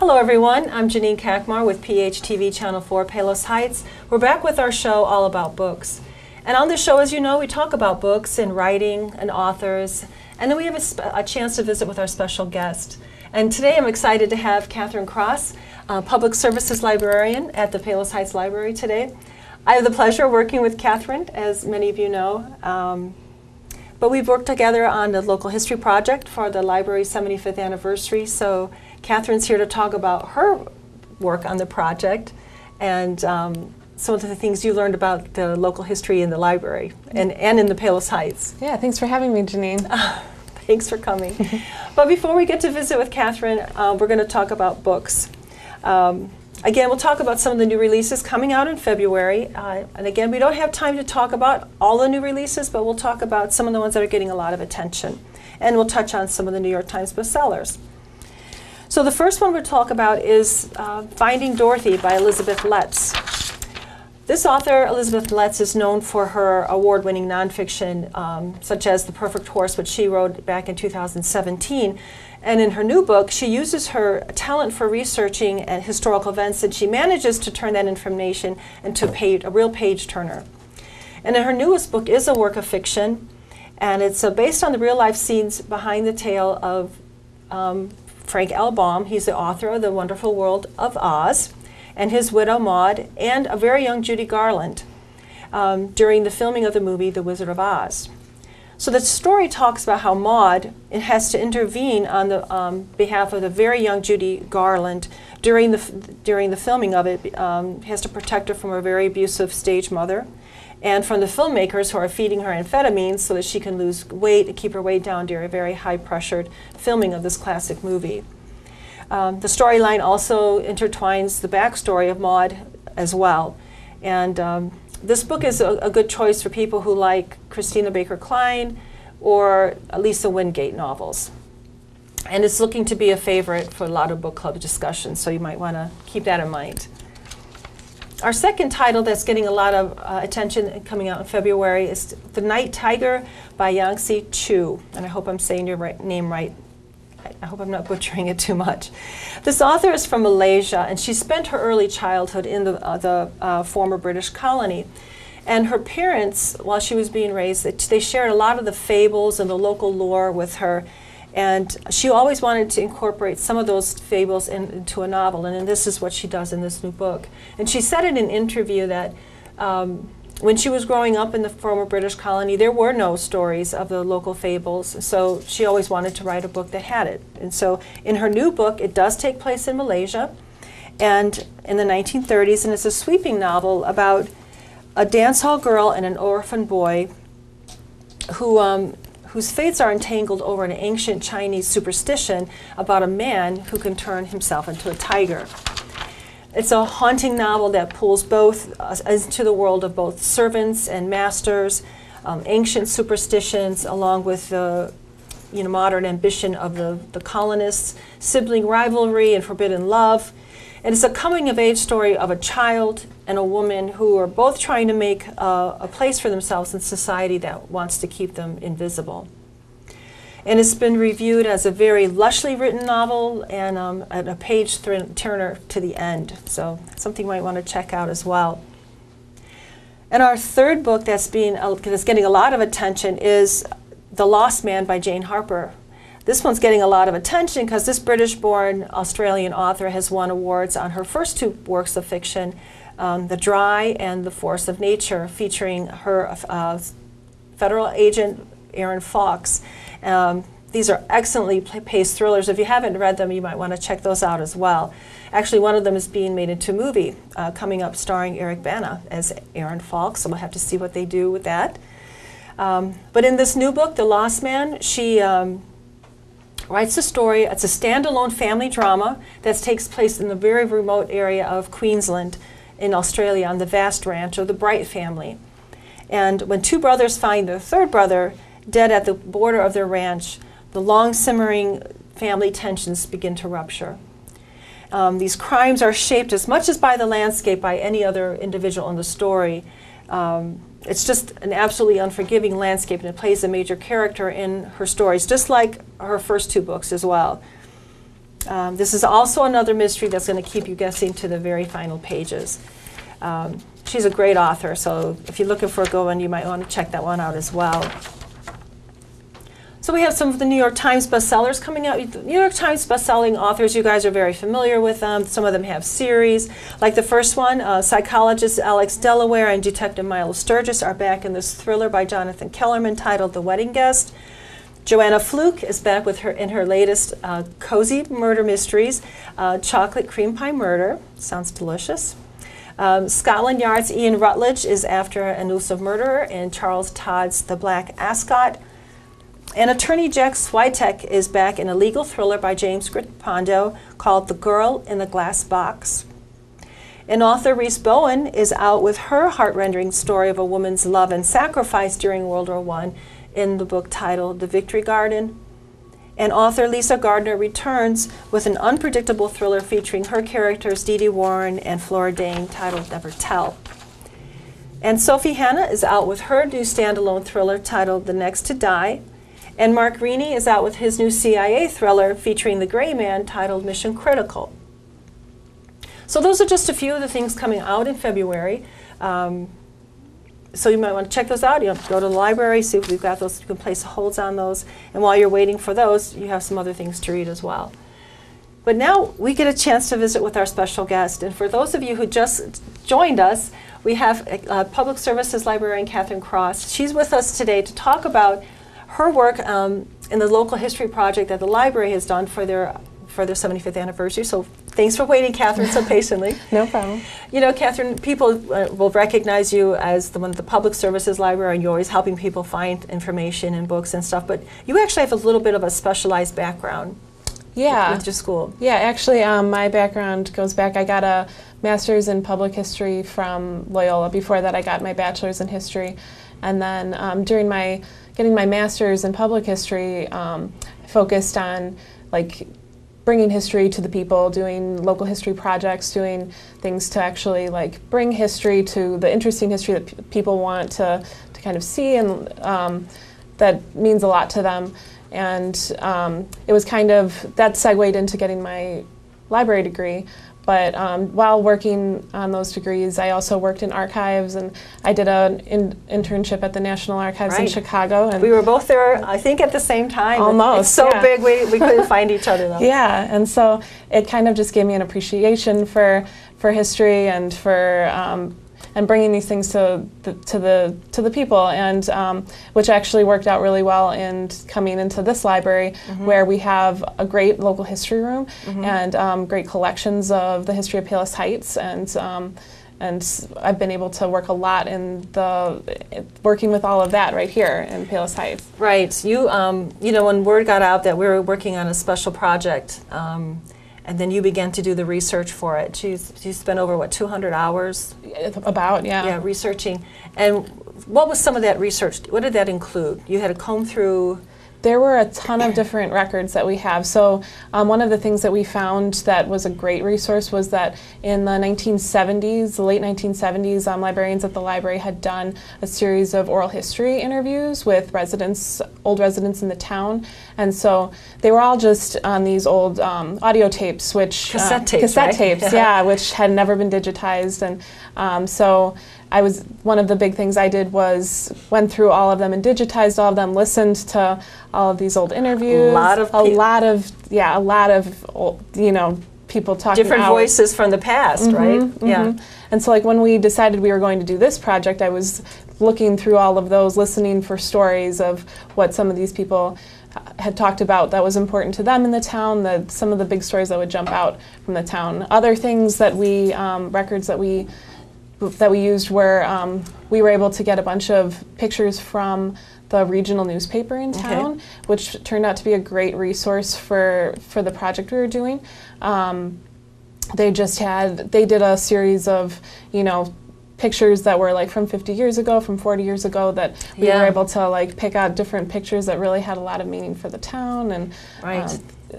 Hello everyone, I'm Janine Kakmar with PHTV Channel 4 Palos Heights. We're back with our show all about books. And on this show, as you know, we talk about books and writing and authors, and then we have a chance to visit with our special guest. And today I'm excited to have Catherine Cross, Public Services Librarian at the Palos Heights Library today. I have the pleasure of working with Catherine, as many of you know. But we've worked together on the local history project for the library's 75th anniversary. So Catherine's here to talk about her work on the project and some of the things you learned about the local history in the library and in the Palos Heights. Yeah, thanks for having me, Janine. Thanks for coming. But before we get to visit with Catherine, we're going to talk about books. Again, we'll talk about some of the new releases coming out in February. And again, we don't have time to talk about all the new releases, but we'll talk about some of the ones that are getting a lot of attention. And we'll touch on some of the New York Times bestsellers. So the first one we'll talk about is Finding Dorothy by Elizabeth Letts. This author, Elizabeth Letts, is known for her award-winning nonfiction, such as The Perfect Horse, which she wrote back in 2017. And in her new book, she uses her talent for researching historical events, and she manages to turn that information into a real page-turner. And in her newest book is a work of fiction, and it's based on the real-life scenes behind the tale of Frank L. Baum. He's the author of The Wonderful World of Oz, and his widow Maud, and a very young Judy Garland during the filming of the movie The Wizard of Oz. So the story talks about how Maud has to intervene on the behalf of the very young Judy Garland during the filming of it. Has to protect her from her very abusive stage mother, and from the filmmakers who are feeding her amphetamines so that she can lose weight and keep her weight down during a very high-pressured filming of this classic movie. The storyline also intertwines the backstory of Maud as well. And this book is a good choice for people who like Christina Baker Klein or Lisa Wingate novels. And it's looking to be a favorite for a lot of book club discussions, so you might want to keep that in mind. Our second title that's getting a lot of attention coming out in February is The Night Tiger by Yangtze Chu. And I hope I'm saying your name right. I hope I'm not butchering it too much. This author is from Malaysia, and she spent her early childhood in the former British colony. And her parents, while she was being raised, they shared a lot of the fables and the local lore with her. And she always wanted to incorporate some of those fables into a novel, and this is what she does in this new book. And she said in an interview that when she was growing up in the former British colony, there were no stories of the local fables, so she always wanted to write a book that had it. And so in her new book, it does take place in Malaysia and in the 1930s, and it's a sweeping novel about a dance hall girl and an orphan boy whose fates are entangled over an ancient Chinese superstition about a man who can turn himself into a tiger. It's a haunting novel that pulls both into the world of both servants and masters, ancient superstitions, along with the modern ambition of the colonists, sibling rivalry and forbidden love. And it's a coming-of-age story of a child and a woman who are both trying to make a place for themselves in society that wants to keep them invisible. And it's been reviewed as a very lushly written novel and a page-turner to the end. So something you might want to check out as well. And our third book that's getting a lot of attention is The Lost Man by Jane Harper. This one's getting a lot of attention because this British-born Australian author has won awards on her first two works of fiction, The Dry and The Force of Nature, featuring her federal agent, Aaron Fox. These are excellently paced thrillers. If you haven't read them, you might want to check those out as well. Actually, one of them is being made into a movie coming up starring Eric Bana as Aaron Fox, so we'll have to see what they do with that. But in this new book, The Lost Man, she writes a story. It's a standalone family drama that takes place in the very remote area of Queensland in Australia on the vast ranch of the Bright family. And when two brothers find their third brother dead at the border of their ranch, the long simmering family tensions begin to rupture. These crimes are shaped as much as by the landscape by any other individual in the story. It's just an absolutely unforgiving landscape, and it plays a major character in her stories, just like her first two books as well. This is also another mystery that's going to keep you guessing to the very final pages. She's a great author, so if you're looking for a good one, you might want to check that one out as well. So we have some of the New York Times bestsellers coming out. New York Times bestselling authors, you guys are very familiar with them. Some of them have series. Like the first one, psychologist Alex Delaware and Detective Milo Sturgis are back in this thriller by Jonathan Kellerman titled The Wedding Guest. Joanna Fluke is back with her in her latest cozy murder mysteries, Chocolate Cream Pie Murder. Sounds delicious. Scotland Yard's Ian Rutledge is after an elusive murderer in Charles Todd's The Black Ascot. And attorney Jack Switek is back in a legal thriller by James Gripondo called The Girl in the Glass Box. And author Reese Bowen is out with her heart-rending story of a woman's love and sacrifice during World War I in the book titled The Victory Garden. And author Lisa Gardner returns with an unpredictable thriller featuring her characters Dee Dee Warren and Flora Dane titled Never Tell. And Sophie Hannah is out with her new standalone thriller titled The Next to Die. And Mark Reaney is out with his new CIA thriller featuring the Gray Man titled Mission Critical. So those are just a few of the things coming out in February. So you might want to check those out. You have to go to the library, see if we've got those. You can place holds on those. And while you're waiting for those, you have some other things to read as well. But now we get a chance to visit with our special guest. And for those of you who just joined us, we have Public Services Librarian Catherine Cross. She's with us today to talk about her work in the local history project that the library has done for their 75th anniversary. So thanks for waiting, Catherine, so patiently. No problem. You know, Catherine, people will recognize you as one of the public services librarian. You're always helping people find information and books and stuff, but you actually have a little bit of a specialized background with your school. Yeah, actually my background goes back. I got a master's in public history from Loyola. Before that I got my bachelor's in history. And then during getting my master's in public history, I focused on bringing history to the people, doing local history projects, doing things to actually bring history to the interesting history that people want to kind of see, and that means a lot to them. And it was kind of, that segued into getting my library degree. But while working on those degrees, I also worked in archives, and I did an internship at the National Archives in Chicago. And we were both there, I think, at the same time. Almost. It's so big, we couldn't find each other, though. Yeah, and so it kind of just gave me an appreciation for history and for and bringing these things to the people, and which actually worked out really well in coming into this library, where we have a great local history room and great collections of the history of Palos Heights, and I've been able to work a lot in working with all of that right here in Palos Heights. Right. You know, when word got out that we were working on a special project, and then you began to do the research for it. You spent over, what, 200 hours? About, yeah. Yeah, researching. And what was some of that research? What did that include? You had to comb through... There were a ton of different records that we have. So one of the things that we found that was a great resource was that in the 1970s, the late 1970s, librarians at the library had done a series of oral history interviews with old residents in the town. And so they were all just on these old audio tapes, which... Cassette tapes, Cassette right? tapes, yeah, which had never been digitized. And so one of the big things I did was went through all of them and digitized all of them, listened to all of these old interviews. A lot of people talking. Different voices from the past, right? Yeah. And so when we decided we were going to do this project, I was looking through all of those, listening for stories of what some of these people had talked about that was important to them in the town, some of the big stories that would jump out from the town. Other things that records that we used were, we were able to get a bunch of pictures from the regional newspaper in town, which turned out to be a great resource for the project we were doing. They did a series of, pictures that were from 50 years ago, from 40 years ago, that we were able to pick out different pictures that really had a lot of meaning for the town, and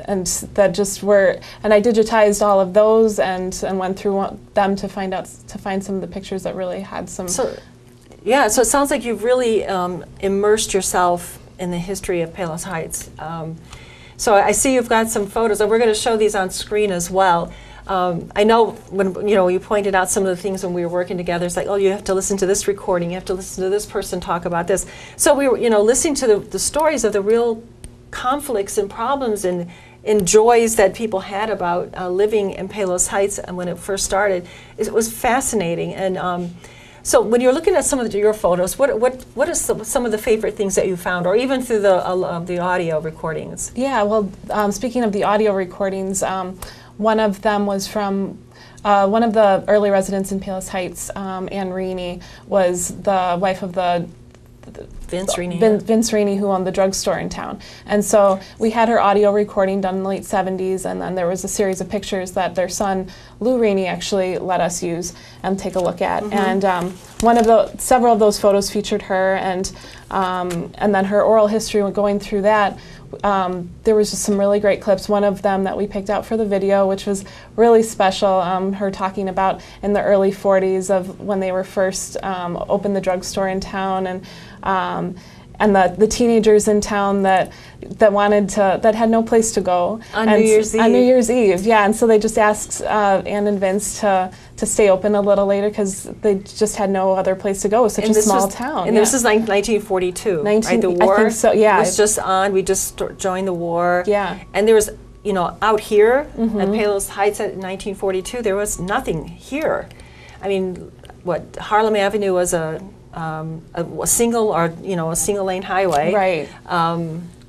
and that just were, and I digitized all of those and went through them to find some of the pictures that really had some. So it sounds like you've really immersed yourself in the history of Palos Heights. So I see you've got some photos, and we're going to show these on screen as well. I know when you pointed out some of the things when we were working together. It's like, oh, you have to listen to this recording, you have to listen to this person talk about this. So we were, listening to the stories of the real conflicts and problems and joys that people had about living in Palos Heights, and when it first started, it was fascinating. And so when you're looking at some of your photos, what are some of the favorite things that you found, or even through the audio recordings? Yeah, well, speaking of the audio recordings, one of them was from one of the early residents in Palos Heights, Ann Reaney, was the wife of the Vince Reaney. Vince Reaney, who owned the drugstore in town. And so we had her audio recording done in the late 70s, and then there was a series of pictures that their son, Lou Reaney, actually let us use and take a look at. And several of those photos featured her, and then her oral history. Going through that, there was just some really great clips. One of them that we picked out for the video, which was really special, her talking about in the early 40s of when they were first opened the drugstore in town, and the teenagers in town that had no place to go on New Year's Eve. On New Year's Eve, yeah. And so they just asked Ann and Vince to stay open a little later because they just had no other place to go. It was such a small town. And this is like 1942, right? The war I think so, yeah. was just on. We just joined the war. Yeah. And there was, out here at Palos Heights in 1942, there was nothing here. I mean, Harlem Avenue was a single lane highway. Right.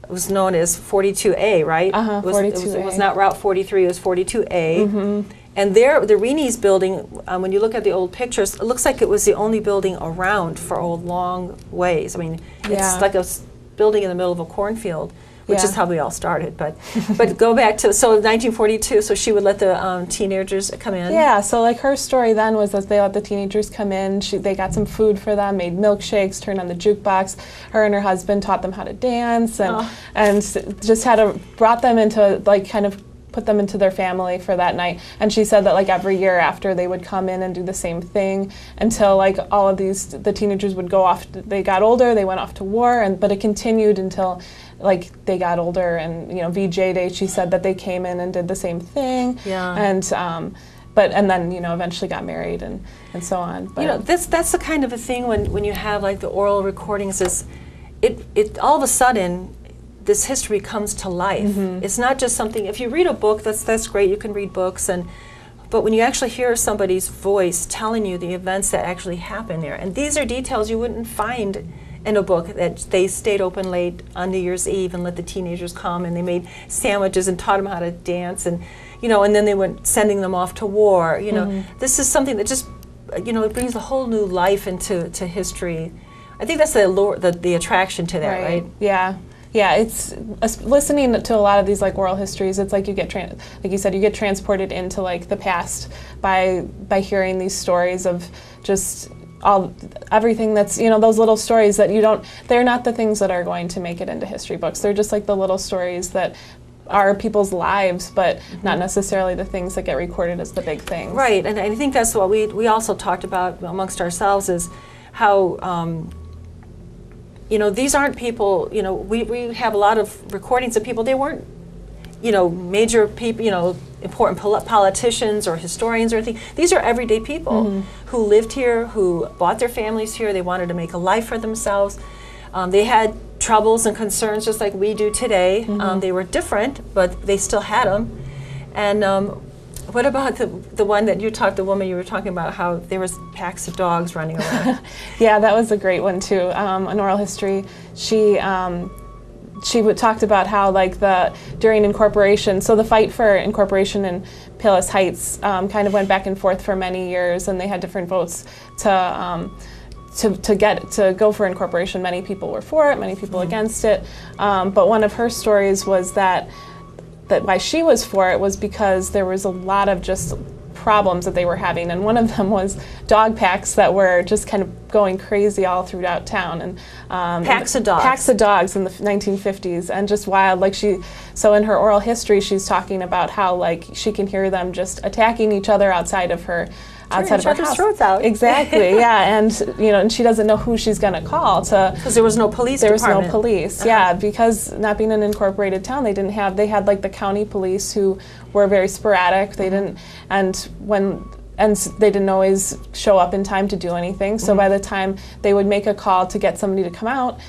It was known as 42A, right? 42A. It was not Route 43, it was 42A. And there, the Reaney's building, when you look at the old pictures, it looks like it was the only building around for a long ways. I mean, it's like a building in the middle of a cornfield, which is how we all started. But go back to, 1942, so she would let the teenagers come in? Yeah, so like her story then was that they let the teenagers come in, they got some food for them, made milkshakes, turned on the jukebox. Her and her husband taught them how to dance, and just brought them into, kind of put them into their family for that night. And she said that every year after, they would come in and do the same thing until all of the teenagers would go off. They got older, they went off to war, but it continued until they got older, and VJ Day, she said that they came in and did the same thing. Yeah. And then eventually got married and so on. But that's the kind of a thing when you have the oral recordings, is it all of a sudden this history comes to life. It's not just something, if you read a book, that's great, you can read books, but when you actually hear somebody's voice telling you the events that actually happened there, and these are details you wouldn't find in a book, that they stayed open late on New Year's Eve and let the teenagers come, and they made sandwiches and taught them how to dance, and and then they went sending them off to war. This is something that just it brings a whole new life into history. I think that's the attraction to that, right? Yeah. Yeah, it's listening to a lot of these oral histories. It's like you get, like you said, you get transported into the past by hearing these stories of just everything that's those little stories that they're not the things that are going to make it into history books. They're just the little stories that are people's lives, but not necessarily the things that get recorded as the big things. Right, and I think that's what we also talked about amongst ourselves, is how these aren't people, we have a lot of recordings of people, they weren't, major people, important politicians or historians or anything. These are everyday people who lived here, who bought their families here, they wanted to make a life for themselves. They had troubles and concerns just like we do today. They were different, but they still had them. And what about the one that the woman you were talking about, how there was packs of dogs running around? Yeah, that was a great one too. An oral history. She talked about how during incorporation, so the fight for incorporation in Palos Heights kind of went back and forth for many years, and they had different votes to go for incorporation. Many people were for it, many people against it. But one of her stories was that why she was for it was because there was a lot of just problems that they were having, and one of them was dog packs that were just kind of going crazy all throughout town, and packs of dogs in the 1950s, and just wild. So in her oral history, she's talking about how she can hear them just attacking each other outside of her outside of her house. Throats out. Exactly, yeah, and and she doesn't know who she's going to call to. Because there was no police There was department. no police, yeah, because not being an incorporated town, they had like the county police who were very sporadic. They didn't, they didn't always show up in time to do anything. So by the time they would make a call to get somebody to come out,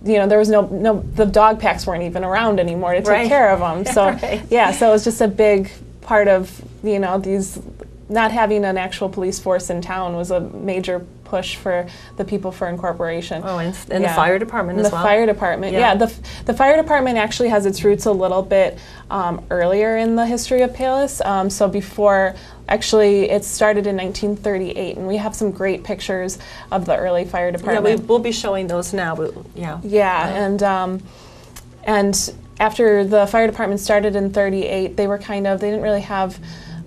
there was no the dog packs weren't even around anymore to take care of them. So yeah, so it was just a big part of these not having an actual police force in town was a major push for the people for incorporation. Oh, and the fire department as well. The fire department, yeah. The fire department actually has its roots a little bit earlier in the history of Palos. So before, actually, it started in 1938, and we have some great pictures of the early fire department. Yeah, we'll be showing those now. But yeah. Yeah, and after the fire department started in 38, they didn't really have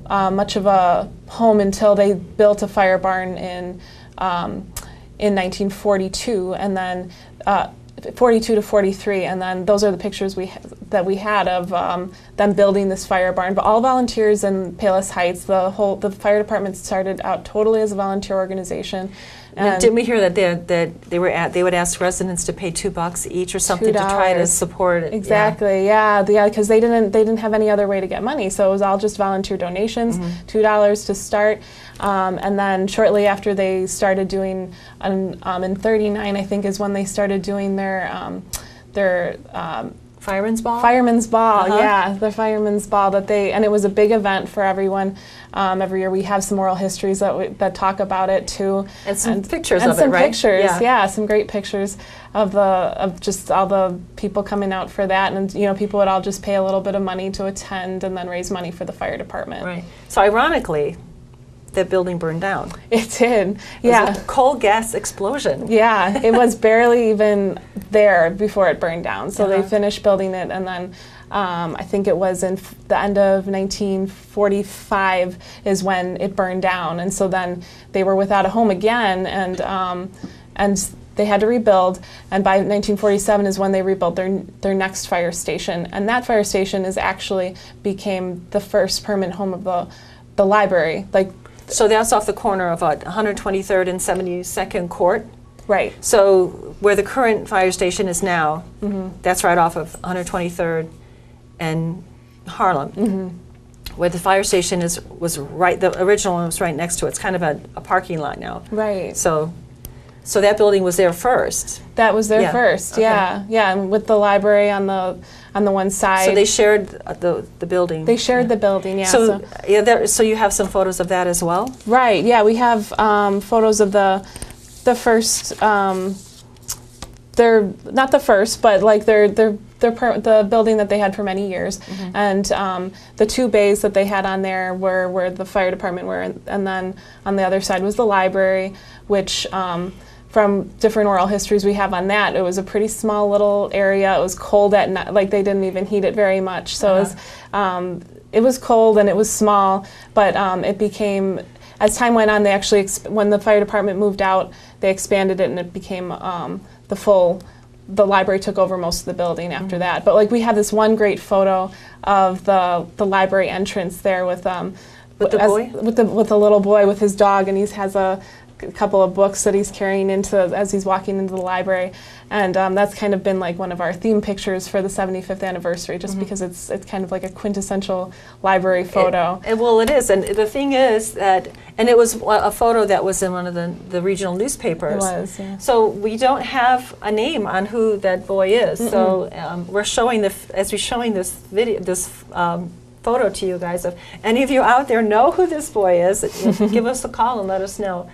much of a home until they built a fire barn in 1942, and then 42 to 43, and then those are the pictures that we had of them building this fire barn. But all volunteers in Palos Heights. The fire department started out totally as a volunteer organization. And didn't we hear that they would ask residents to pay $2 each or something to try to support it? Exactly, yeah, because they didn't have any other way to get money, so it was all just volunteer donations, $2 to start, and then shortly after they started doing, in '39, I think, is when they started doing their Firemens Ball? Firemens Ball, yeah, the Firemens Ball and it was a big event for everyone. Every year we have some oral histories that talk about it too, and some pictures of it, right? And some pictures, yeah, some great pictures of just all the people coming out for that, and people would all just pay a little bit of money to attend and then raise money for the fire department. Right. So ironically, that building burned down. It did, yeah. It was a coal gas explosion. Yeah, it was barely even there before it burned down. So they finished building it, and then I think it was in the end of 1945 is when it burned down, and so then they were without a home again, and they had to rebuild, and by 1947 is when they rebuilt their next fire station, and that fire station became the first permanent home of the library. So that's off the corner of 123rd and 72nd Court. Right. So where the current fire station is now, that's right off of 123rd and Harlem. Where the fire station was right, the original one was right next to it. It's kind of a parking lot now. Right. So that building was there first. That was there first, yeah, and with the library on the one side. So they shared the building. They shared the building, yeah. So you have some photos of that as well? Right, yeah, we have photos of the first. They're not the first, but the building that they had for many years, and the two bays that they had on there were where the fire department were, and then on the other side was the library, which. From different oral histories we have on that, it was a pretty small little area. It was cold at night, they didn't even heat it very much. So it was cold and it was small, but it became, as time went on, they actually, when the fire department moved out, they expanded it and it became the library took over most of the building after that. But we have this one great photo of the library entrance there with the little boy with his dog, and he has a couple of books that he's carrying as he's walking into the library, and that's kind of been one of our theme pictures for the 75th anniversary, just because it's kind of like a quintessential library photo. It is, and the thing is that, and it was a photo that was in one of the regional newspapers. It was, yeah. So we don't have a name on who that boy is. So we're showing as we're showing this video, photo to you guys. If any of you out there know who this boy is, give us a call and let us know.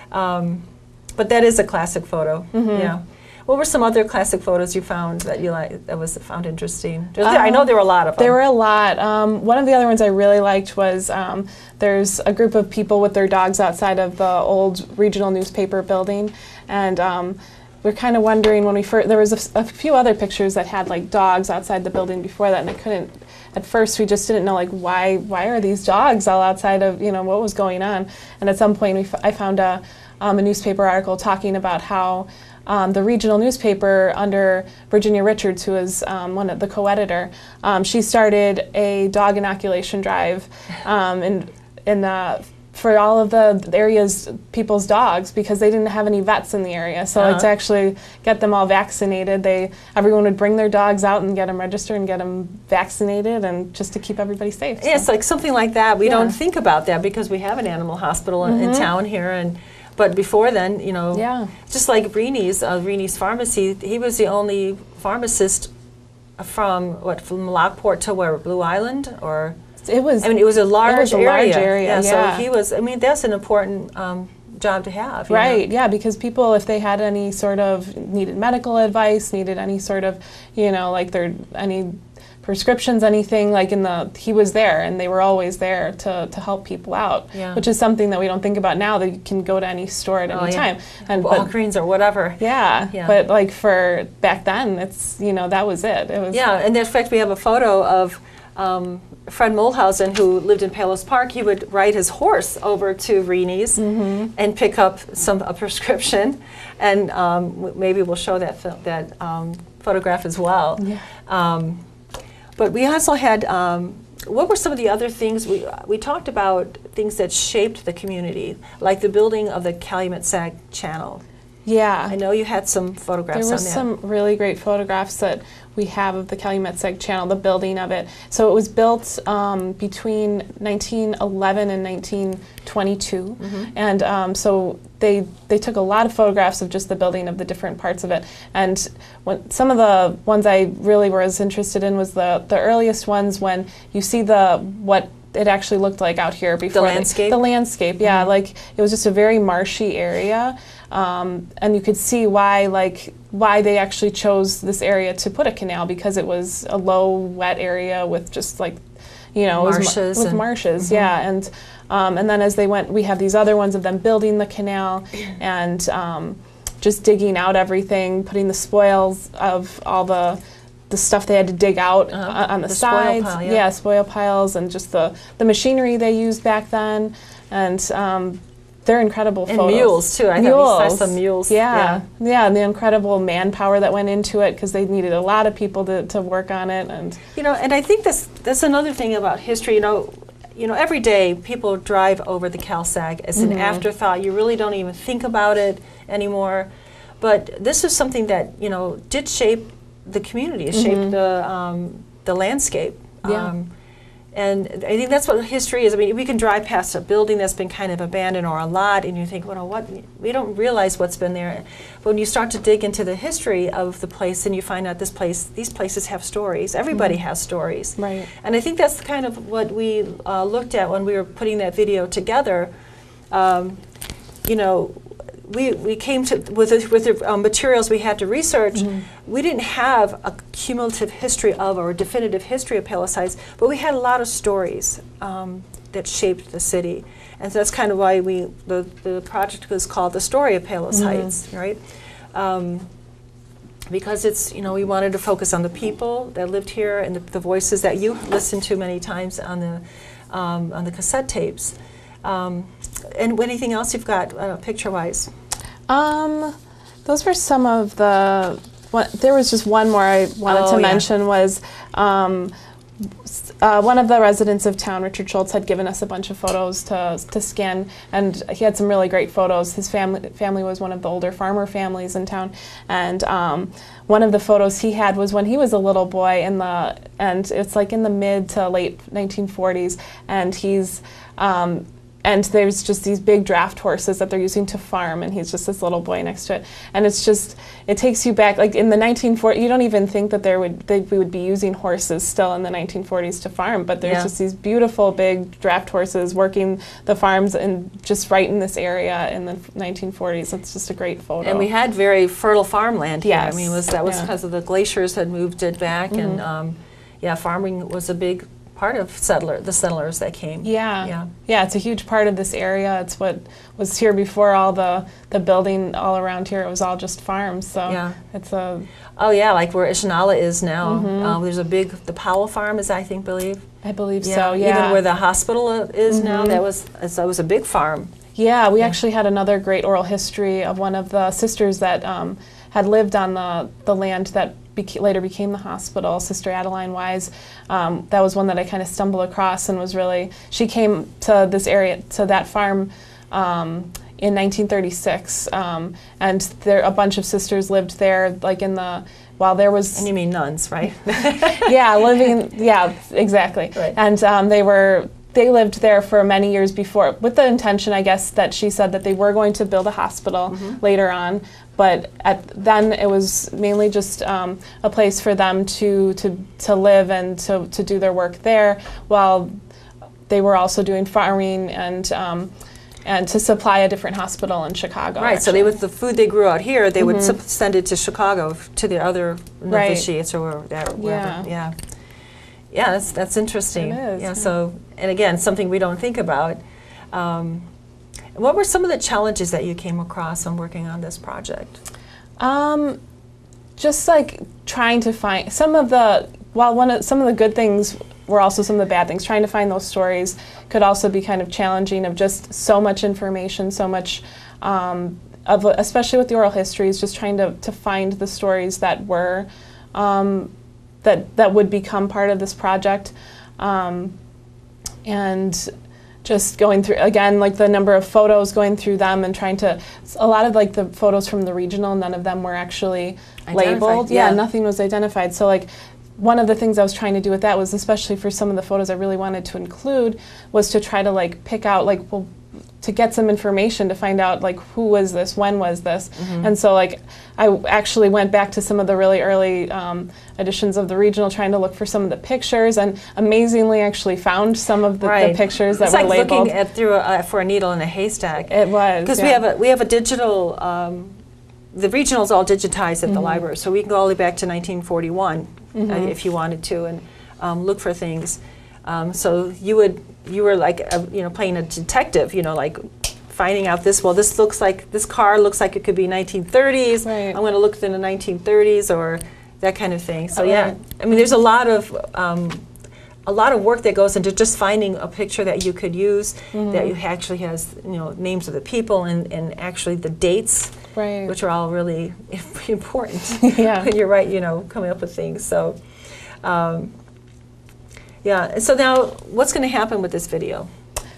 But that is a classic photo. Yeah. What were some other classic photos you found that you found interesting? I know there were a lot of them. There were a lot. One of the other ones I really liked was there's a group of people with their dogs outside of the old regional newspaper building, and we're kind of wondering when there was a few other pictures that had dogs outside the building before that, and I couldn't. At first, we just didn't know why are these dogs all outside of what was going on, and at some point I found a newspaper article talking about how the regional newspaper under Virginia Richards, who was the co-editor, she started a dog inoculation drive in for all of the area's people's dogs, because they didn't have any vets in the area. So like to actually get them all vaccinated, everyone would bring their dogs out and get them registered and get them vaccinated, and just to keep everybody safe. Yeah, it's like something like that. We don't think about that because we have an animal hospital in town here, but before then, you know, just like Reenie's Pharmacy, he was the only pharmacist from Lockport to where, Blue Island, or? It was a large area. Yeah, so he was, that's an important job to have. Right, yeah, because people, if they had any sort of needed medical advice, needed any sort of, like any prescriptions, anything, like he was there, and they were always there to help people out, which is something that we don't think about now, that you can go to any store at any time. And Walgreens or whatever. Yeah, but like for back then, it's, that was it. It was, and in fact, we have a photo of Fred Mulhausen, who lived in Palos Park. He would ride his horse over to Reenie's and pick up a prescription, and maybe we'll show that photograph as well. But we also had, what were some of the other things? We talked about things that shaped the community, like the building of the Calumet-Sag Channel. Yeah. I know you had some photographs on that. There were some really great photographs that we have of the Calumet-Sag Channel, the building of it. So it was built between 1911 and 1922. And so they took a lot of photographs of just the building of the different parts of it. And some of the ones I really was interested in was the earliest ones, when you see what it actually looked like out here before. The landscape? The landscape, yeah. Like, it was just a very marshy area. And you could see why they actually chose this area to put a canal, because it was a low, wet area with just like, marshes. With marshes, yeah. And then as they went, we have these other ones of them building the canal and just digging out everything, putting the spoils of all the stuff they had to dig out on the sides. Spoil pile, spoil piles, and just the machinery they used back then. And they're incredible photos. And mules, too. I thought we saw some mules. Yeah, and the incredible manpower that went into it, because they needed a lot of people to work on it. And and I think that's another thing about history. Every day people drive over the Cal-Sag as an afterthought. You really don't even think about it anymore. But this is something that did shape the community. It shaped the landscape. And I think that's what history is. We can drive past a building that's been kind of abandoned, or a lot, and you think, what? We don't realize what's been there. But when you start to dig into the history of the place, and you find out these places have stories. Everybody has stories. Right. And I think that's kind of what we looked at when we were putting that video together. We came to with the materials we had to research. We didn't have a cumulative history or a definitive history of Palos Heights, but we had a lot of stories that shaped the city, and so that's kind of why the project was called The Story of Palos Heights, right? Because it's we wanted to focus on the people that lived here and the voices that you listened to many times on the cassette tapes. And anything else you've got picture-wise? Those were some of the. There was just one more I wanted to mention was one of the residents of town, Richard Schultz, had given us a bunch of photos to scan, and he had some really great photos. His family was one of the older farmer families in town, and one of the photos he had was when he was a little boy and it's like in the mid to late 1940s, and he's and there's just these big draft horses that they're using to farm, and he's just this little boy next to it. And it takes you back, like in the 1940s, you don't even think that we would be using horses still in the 1940s to farm, but there's just these beautiful big draft horses working the farms and just right in this area in the 1940s. It's just a great photo. And we had very fertile farmland here. Yes. That was because of the glaciers had moved it back, and farming was a big part of the settlers that came. Yeah, it's a huge part of this area. It's what was here before all the building all around here. It was all just farms. So it's a. Oh yeah, like where Ishnala is now. There's the Powell Farm is, I believe. I believe so. Yeah. Even where the hospital is now, that was a big farm. Yeah, we actually had another great oral history of one of the sisters that had lived on the land that later became the hospital, Sister Adeline Wise. That was one that I kind of stumbled across and was really, she came to this area, to that farm in 1936, and there a bunch of sisters lived there, like in the, while there was... And you mean nuns, right? Yeah, exactly. Right. And they lived there for many years before, with the intention, I guess, that she said that they were going to build a hospital later on, but then it was mainly just a place for them to live and to do their work there, while they were also doing farming and to supply a different hospital in Chicago. Right, actually. so with the food they grew out here, they would send it to Chicago to the other novitiates or wherever. Yeah. Yeah, that's interesting. It is. Yeah, so, and again, something we don't think about. What were some of the challenges that you came across on working on this project? Just like trying to find some of the good things were also some of the bad things. Trying to find those stories could also be kind of challenging, of just so much information, so much especially with the oral histories, just trying to find the stories that were that would become part of this project, and just going through, again, like the number of photos, going through them and trying to, a lot of like the photos from the regional, none of them were actually labeled. Yeah, nothing was identified. So like one of the things I was trying to do with that was, especially for some of the photos I really wanted to include, was to try to like pick out, like, well, to get some information to find out like who was this, when was this, and so like I actually went back to some of the really early editions of the regional, trying to look for some of the pictures, and amazingly actually found some of the pictures that were labeled. It's like looking at through for a needle in a haystack. It was, because we have a digital. The regional's all digitized at the library, so we can go all the way back to 1941 if you wanted to, and look for things. So you were like playing a detective, like finding out this. Well, this car looks like it could be 1930s. Right. I'm going to look in the 1930s or that kind of thing. So yeah, I mean, there's a lot of work that goes into just finding a picture that you could use that actually has names of the people and actually the dates, which are all really important when you're coming up with things. So. Yeah, and so now what's going to happen with this video?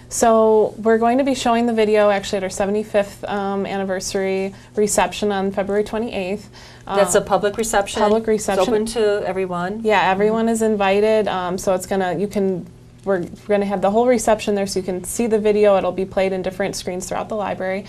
So we're going to be showing the video actually at our 75th anniversary reception on February 28th. That's a public reception? Public reception. It's open to everyone? Yeah, everyone is invited. So it's we're going to have the whole reception there, so you can see the video. It'll be played in different screens throughout the library.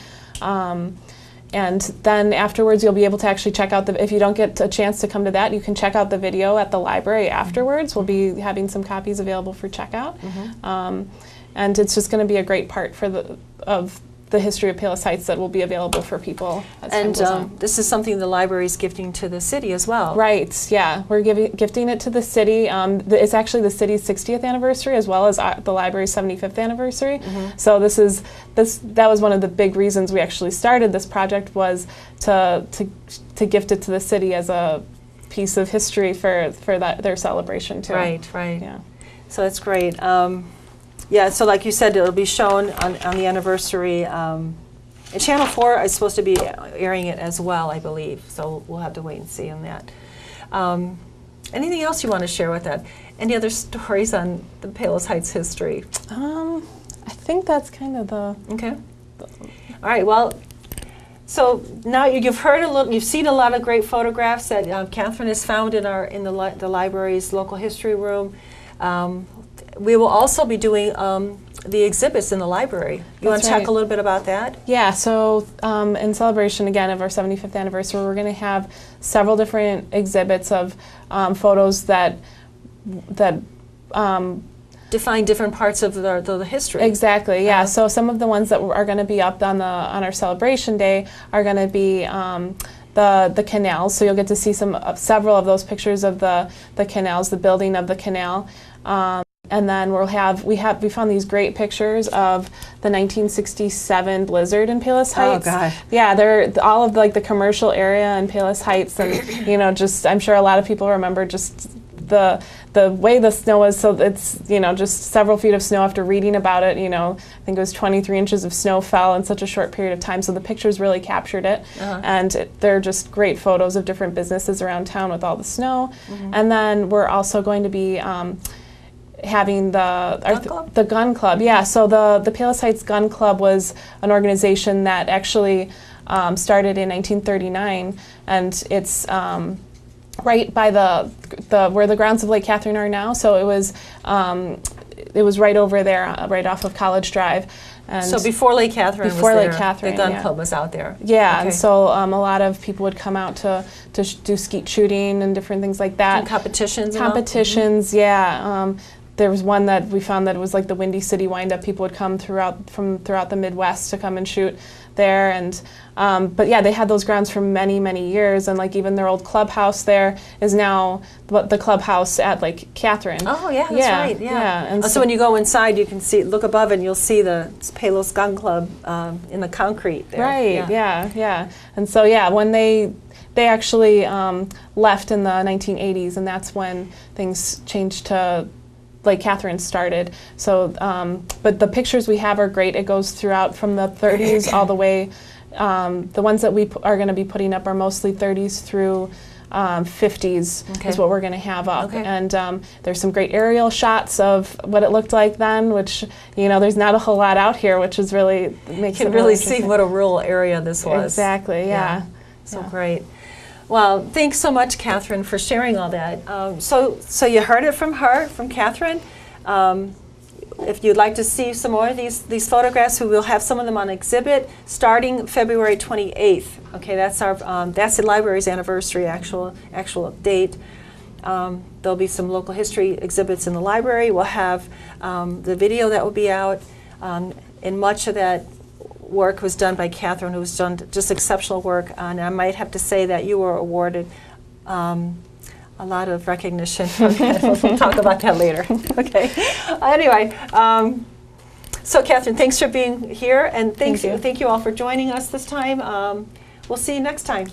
And then afterwards, you'll be able to actually check out if you don't get a chance to come to that, you can check out the video at the library afterwards. We'll be having some copies available for checkout. And it's just going to be a great part of the history of Palos Heights that will be available for people as time goes on. This is something the library is gifting to the city as well. Right, yeah. We're gifting it to the city. It's actually the city's 60th anniversary as well as the library's 75th anniversary. So that was one of the big reasons we actually started this project, was to gift it to the city as a piece of history for their celebration too. Right. Yeah. So that's great. Yeah, so like you said, it'll be shown on the anniversary. And Channel 4 is supposed to be airing it as well, I believe. So we'll have to wait and see on that. Anything else you want to share with that? Any other stories on the Palos Heights history? I think that's kind of the... Okay. All right, well, so now you've heard you've seen a lot of great photographs that Catherine has found in the library's local history room. We will also be doing the exhibits in the library. You want to talk a little bit about that? Yeah, so in celebration, again, of our 75th anniversary, we're going to have several different exhibits of photos that define different parts of the history. Exactly, yeah. So some of the ones that are going to be up on our celebration day are going to be the canals. So you'll get to see several of those pictures of the canals, the building of the canal. And then we found these great pictures of the 1967 blizzard in Palos Heights. Oh God! Yeah, they're all of like the commercial area in Palos Heights, and just I'm sure a lot of people remember just the way the snow was, so it's, just several feet of snow. After reading about it, I think it was 23 inches of snow fell in such a short period of time, so the pictures really captured it. And they're just great photos of different businesses around town with all the snow. And then we're also going to be having the gun club. Yeah, so the Palos Heights Gun Club was an organization that actually started in 1939, and it's right by where the grounds of Lake Catherine are now. So it was right over there, right off of College Drive. And so before Lake Catherine the gun club was out there. Yeah, okay. And so a lot of people would come out to do skeet shooting and different things like that. And competitions. Yeah. There was one that we found that it was like the Windy City Wind-Up. People would come throughout the Midwest to come and shoot there, and but yeah, they had those grounds for many, many years, and like even their old clubhouse there is now the clubhouse at Lake Catherine. Oh yeah, that's right. Yeah. And so when you go inside, you can look above, and you'll see the Palos Gun Club in the concrete there. Right. Yeah. And so when they actually left in the 1980s, and that's when things changed to Lake Catherine started. So, but the pictures we have are great. It goes throughout from the 30s all the way. The ones that we are going to be putting up are mostly 30s through 50s is what we're going to have up. And there's some great aerial shots of what it looked like then, which, there's not a whole lot out here, which is really makes you can it really see what a rural area this was. Exactly, yeah. So great. Well, thanks so much, Catherine, for sharing all that. So you heard it from her, from Catherine. If you'd like to see some more of these photographs, we will have some of them on exhibit starting February 28th. Okay, that's the library's anniversary, actual date. There'll be some local history exhibits in the library. We'll have the video that will be out, and much of that work was done by Catherine, who's done just exceptional work. And I might have to say that you were awarded a lot of recognition. Okay, we'll talk about that later. Okay. Anyway, so Catherine, thanks for being here, and thank you all for joining us this time. We'll see you next time.